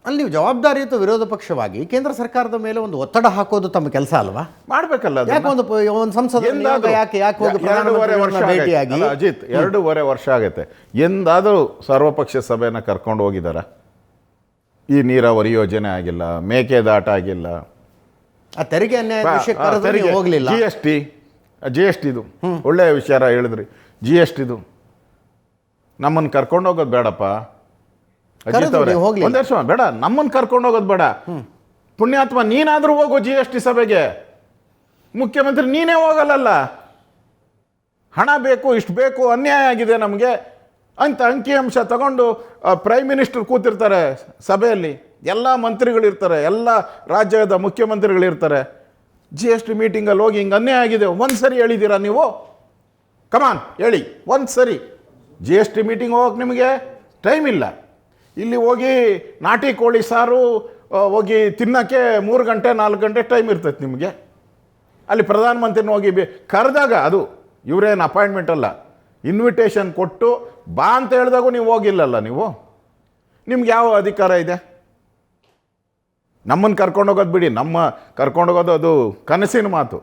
ಅಲ್ಲಿ ನೀವು ಜವಾಬ್ದಾರಿಯುತ ವಿರೋಧ ಪಕ್ಷವಾಗಿ ಕೇಂದ್ರ ಸರ್ಕಾರದ ಮೇಲೆ ಒಂದು ಒತ್ತಡ ಹಾಕೋದು ತಮ್ಮ ಕೆಲಸ ಅಲ್ವಾ? ಮಾಡಬೇಕಲ್ಲ. ಯಾಕೆ ಒಂದು ಸಂಸದ ಯಾಕೆ ಹೋಗಿ ಭೇಟಿಯಾಗಿ ಅಜಿತ್ 2.5 ವರ್ಷ ಆಗೈತೆ. ಎಂದಾದರೂ ಸರ್ವಪಕ್ಷ ಸಭೆನ ಕರ್ಕೊಂಡು ಹೋಗಿದಾರ? ಈ ನೀರಾವರಿ ಯೋಜನೆ ಆಗಿಲ್ಲ, ಮೇಕೆದಾಟ ಆಗಿಲ್ಲ, ಆ ತೆರಿಗೆ ಅನ್ಯಾಯ ಹೋಗಲಿಲ್ಲ. ಜಿ ಎಸ್ ಟಿದು ಒಳ್ಳೆಯ ವಿಚಾರ ಹೇಳಿದ್ರಿ. GST ನಮ್ಮನ್ನು ಕರ್ಕೊಂಡು ಹೋಗೋದು ಬೇಡಪ್ಪ ಅಜಿತ್ ಅವರೇ, ಒಂದೇ ವರ್ಷ ಬೇಡ, ನಮ್ಮನ್ನು ಕರ್ಕೊಂಡು ಹೋಗೋದು ಬೇಡ. ಪುಣ್ಯಾತ್ಮ ನೀನಾದರೂ ಹೋಗು GST ಸಭೆಗೆ. ಮುಖ್ಯಮಂತ್ರಿ ನೀನೇ ಹೋಗಲ್ಲ. ಹಣ ಬೇಕು, ಇಷ್ಟು ಬೇಕು, ಅನ್ಯಾಯ ಆಗಿದೆ ನಮಗೆ ಅಂತ ಅಂಕಿಅಂಶ ತಗೊಂಡು ಪ್ರೈಮ್ ಮಿನಿಸ್ಟರ್ ಕೂತಿರ್ತಾರೆ ಸಭೆಯಲ್ಲಿ, ಎಲ್ಲ ಮಂತ್ರಿಗಳಿರ್ತಾರೆ, ಎಲ್ಲ ರಾಜ್ಯದ ಮುಖ್ಯಮಂತ್ರಿಗಳಿರ್ತಾರೆ. GST ಮೀಟಿಂಗಲ್ಲಿ ಹೋಗಿ ಹಿಂಗೆ ಅನ್ಯಾಯ ಆಗಿದೆ ಒಂದು ಸರಿ ಹೇಳಿದ್ದೀರಾ ನೀವು? ಕಮಾನ್ ಹೇಳಿ ಒಂದು ಸರಿ. GST ಮೀಟಿಂಗ್ ಹೋಗಕ್ಕೆ ನಿಮಗೆ ಟೈಮ್ ಇಲ್ಲ. ಇಲ್ಲಿ ಹೋಗಿ ನಾಟಿ ಕೋಳಿ ಸಾರು ಹೋಗಿ ತಿನ್ನೋಕ್ಕೆ 3 ಗಂಟೆ 4 ಗಂಟೆ ಟೈಮ್ ಇರ್ತೈತೆ ನಿಮಗೆ. ಅಲ್ಲಿ ಪ್ರಧಾನಮಂತ್ರಿನ ಹೋಗಿ ಕರೆದಾಗ, ಅದು ಇವರೇನು ಅಪಾಯಿಂಟ್ಮೆಂಟ್ ಅಲ್ಲ, ಇನ್ವಿಟೇಷನ್ ಕೊಟ್ಟು ಬಾ ಅಂತ ಹೇಳಿದಾಗೂ ನೀವು ಹೋಗಿಲ್ಲಲ್ಲ. ನಿಮ್ಗೆ ಯಾವ ಅಧಿಕಾರ ಇದೆ? ನಮ್ಮನ್ನು ಕರ್ಕೊಂಡೋಗೋದು ಬಿಡಿ, ನಮ್ಮ ಕರ್ಕೊಂಡೋಗೋದು ಅದು ಕನಸಿನ ಮಾತು.